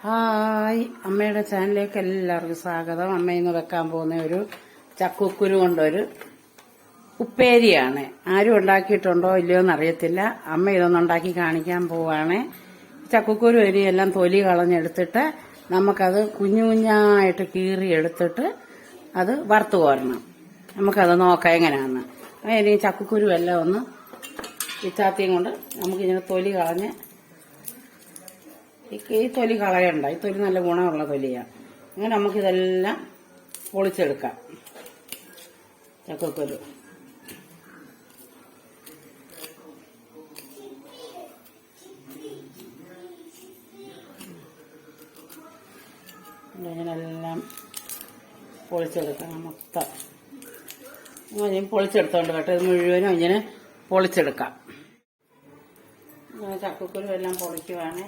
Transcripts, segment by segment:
Hi, അമ്മയുടെ ചാനലിലേക്ക് എല്ലാവർക്കും സ്വാഗതം. അമ്മ ഇന്ന് വെക്കാൻ പോകുന്ന ഒരു ചക്കക്കുരു കൊണ്ടൊരു ഉപ്പേരിയാണ്. ആരും ഉണ്ടാക്കിയിട്ടുണ്ടോ ഇല്ലയോ എന്നറിയത്തില്ല. അമ്മ ഇതൊന്നും ഉണ്ടാക്കി കാണിക്കാൻ പോവാണ്. ചക്കക്കുരു എല്ലാം തൊലി കളഞ്ഞെടുത്തിട്ട് നമുക്കത് കുഞ്ഞു കുഞ്ഞായിട്ട് കീറിയെടുത്തിട്ട് അത് വറുത്ത് കോരണം. നമുക്കത് നോക്കാം എങ്ങനെയാണെന്ന്. ഇനി ചക്കക്കുരു എല്ലാം ഒന്ന് ഇച്ചാത്തിയും കൊണ്ട് നമുക്കിങ്ങനെ തൊലി കളഞ്ഞ്, ഈ തൊലി കളയണ്ട. ഈ തൊലി നല്ല ഗുണമുള്ള തൊലിയാണ്. അങ്ങനെ നമുക്കിതെല്ലാം പൊളിച്ചെടുക്കാം. ചക്കക്കുരു ഇങ്ങനെല്ലാം പൊളിച്ചെടുക്കണം. മൊത്തം പൊളിച്ചെടുത്തോണ്ട് കേട്ടോ. ഇത് മുഴുവനും ഇങ്ങനെ പൊളിച്ചെടുക്കാം. ചക്കക്കുരു എല്ലാം പൊളിക്കുവാണ്.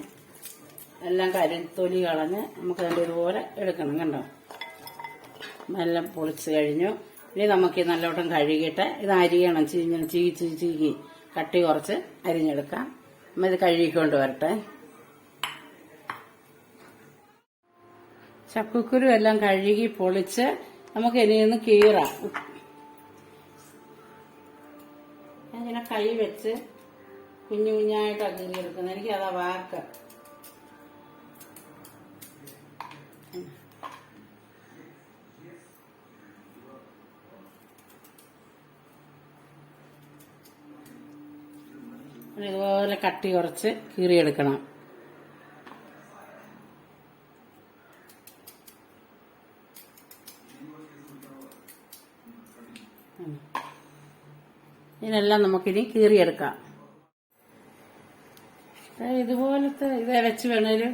എല്ലാം തൊലി കളഞ്ഞ് നമുക്കതിൻ്റെ ഇതുപോലെ എടുക്കണം. കണ്ടോ, എല്ലാം പൊളിച്ച് കഴിഞ്ഞു. ഇനി നമുക്ക് നല്ലോട്ടം കഴുകിയിട്ട് ഇത് അരിയണം. ചീകി കട്ടി കുറച്ച് അരിഞ്ഞെടുക്കാം. നമ്മൾ ഇത് കഴുകിക്കൊണ്ട് വരട്ടെ. ചക്കക്കുരു എല്ലാം കഴുകി പൊളിച്ച് നമുക്ക് ഇനിയൊന്ന് കീറാം. ഇങ്ങനെ കൈ വെച്ച് കുഞ്ഞു കുഞ്ഞായിട്ടാണ് കീറിയെടുക്കുന്നത്. എനിക്കതാ വാക്ക്. ഇതുപോലെ കട്ടി കുറച്ച് കീറിയെടുക്കണം. ഇതിനെല്ലാം നമുക്കിനി കീറിയെടുക്കാം. ഇതുപോലത്തെ ഇതേ വെച്ച് വേണേലും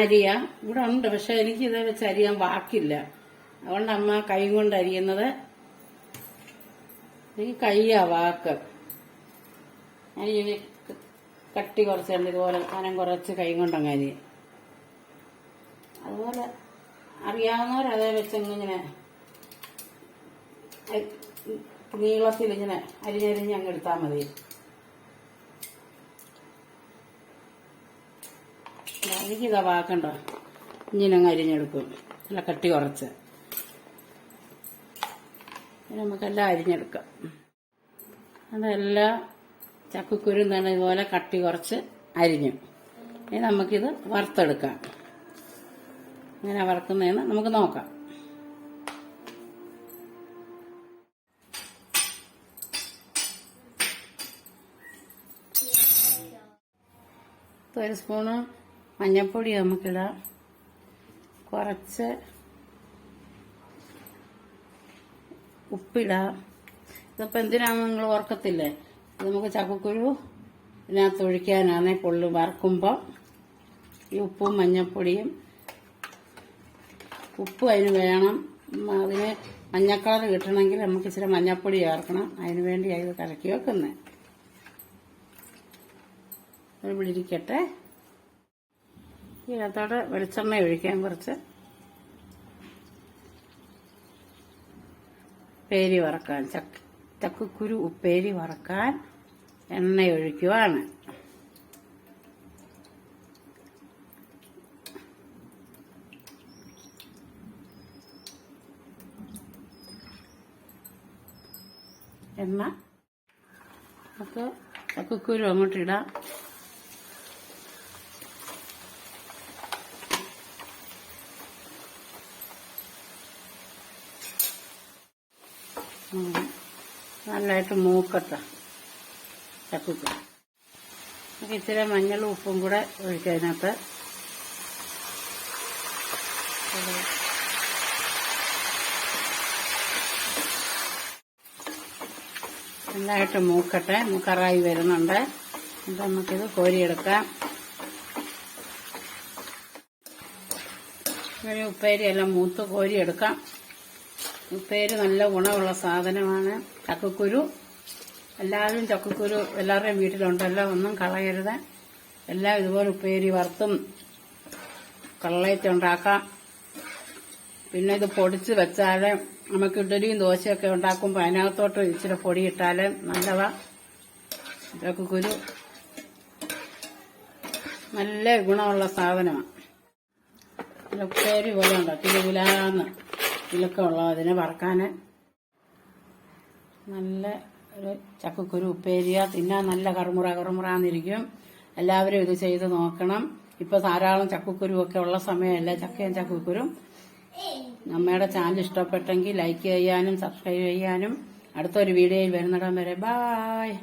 അരിയാം. ഇവിടെ ഉണ്ട്, പക്ഷെ എനിക്ക് ഇതേ വെച്ച് അരിയാൻ വാക്കില്ല. അതുകൊണ്ട് അമ്മ കൈ കൊണ്ട് അരിയുന്നത്. എനിക്ക് കയ്യാ വാക്ക്. ഞാനിങ്ങനെ കട്ടി കുറച്ചുണ്ട്. ഇതുപോലെ കനം കുറച്ച് കൈ കൊണ്ടങ്ങ് അരിയും. അതുപോലെ അറിയാവുന്നവരതേ വെച്ചങ്ങനെ നീളത്തിൽ ഇങ്ങനെ അരിഞ്ഞരിഞ്ഞ് അങ്ങ് എടുത്താൽ മതി. എനിക്കിതാ വാക്കണ്ടോ, ഇങ്ങനെ അങ്ങ് അരിഞ്ഞെടുക്കും. നല്ല കട്ടി കുറച്ച് നമുക്കെല്ലാം അരിഞ്ഞെടുക്കാം. അതെല്ലാം ചക്കക്കുരു തന്നെ ഇതുപോലെ കട്ടി കുറച്ച് അരിഞ്ഞു. ഇനി നമുക്കിത് വറുത്തെടുക്കാം. ഇങ്ങനെ വറുക്കുന്നതെന്ന് നമുക്ക് നോക്കാം. ഒരു സ്പൂണ് മഞ്ഞൾപ്പൊടി നമുക്കിടാം. കുറച്ച് ഉപ്പിടാം. ഇതിപ്പോൾ എന്തിനാണെന്ന് നിങ്ങൾ ഓർക്കത്തില്ലേ? നമുക്ക് ചക്കക്കുരു ഇതിനകത്ത് ഒഴിക്കാനാണേ. പൊള്ളി വറുക്കുമ്പോൾ ഈ ഉപ്പും മഞ്ഞൾപ്പൊടിയും, ഉപ്പ് അതിന് വേണം. അതിന് മഞ്ഞക്കളർ കിട്ടണമെങ്കിൽ നമുക്ക് ഇച്ചിരി മഞ്ഞൾപ്പൊടി ചേർക്കണം. അതിന് വേണ്ടി ഇത് കലക്കി വെക്കുന്നത്. ഇവിടെ ഇരിക്കട്ടെ. ഇതിനകത്തോടെ വെളിച്ചെണ്ണ ഒഴിക്കാൻ. കുറച്ച് ഉപ്പേരി വറക്കാൻ, ചക്കക്കുരു ഉപ്പേരി വറക്കാൻ എണ്ണ ഒഴിക്കുവാണ്. എണ്ണ നമുക്ക് ചക്കക്കുരു അങ്ങോട്ടിടാം. നല്ലതായിട്ട് മൂക്കട്ടെ ചക്കക്കുരു. നമുക്ക് ഇച്ചിരി മഞ്ഞളും ഉപ്പും കൂടെ ഒഴിക്കുക അതിനകത്ത്. നല്ലതായിട്ട് മൂക്കട്ടെ. മൂക്കറായി വരുന്നുണ്ട്. എന്നിട്ട് നമുക്കിത് കോരിയെടുക്കാം. ഒരു ഉപ്പേരി എല്ലാം മൂത്ത് കോരിയെടുക്കാം. ഉപ്പേരി നല്ല ഗുണമുള്ള സാധനമാണ്. ചക്കക്കുരു എല്ലാവരും എല്ലാവരുടെയും വീട്ടിലുണ്ടല്ലോ. ഒന്നും കളയരുത്. എല്ലാം ഇതുപോലെ ഉപ്പേരി വറുത്തും കള്ളയത്ത് ഉണ്ടാക്കാം. പിന്നെ ഇത് പൊടിച്ച് വെച്ചാൽ നമുക്ക് ഇഡലിയും ദോശയൊക്കെ ഉണ്ടാക്കുമ്പോൾ അതിനകത്തോട്ട് ഇച്ചിരി പൊടി ഇട്ടാൽ നല്ലതാ. ചക്കക്കുരു നല്ല ഗുണമുള്ള സാധനമാണ്. നല്ല ഉപ്പേരി പോലെ ഉണ്ടോ കിലുകിലാന്ന് കിലുക്കമുള്ള അതിനെ വറക്കാൻ നല്ല ഒരു ചക്കക്കുരു ഉപ്പേരിയ തിന്നാൻ നല്ല കറുമുറാന്നിരിക്കും. എല്ലാവരും ഇത് ചെയ്ത് നോക്കണം. ഇപ്പൊ ധാരാളം ചക്കക്കുരുവൊക്കെ ഉള്ള സമയമല്ല, ചക്കയും ചക്കക്കുരും. അമ്മയുടെ ചാനൽ ഇഷ്ടപ്പെട്ടെങ്കിൽ ലൈക്ക് ചെയ്യാനും സബ്സ്ക്രൈബ് ചെയ്യാനും അടുത്തൊരു വീഡിയോയിൽ വരുന്നിടം വരെ ബായ്.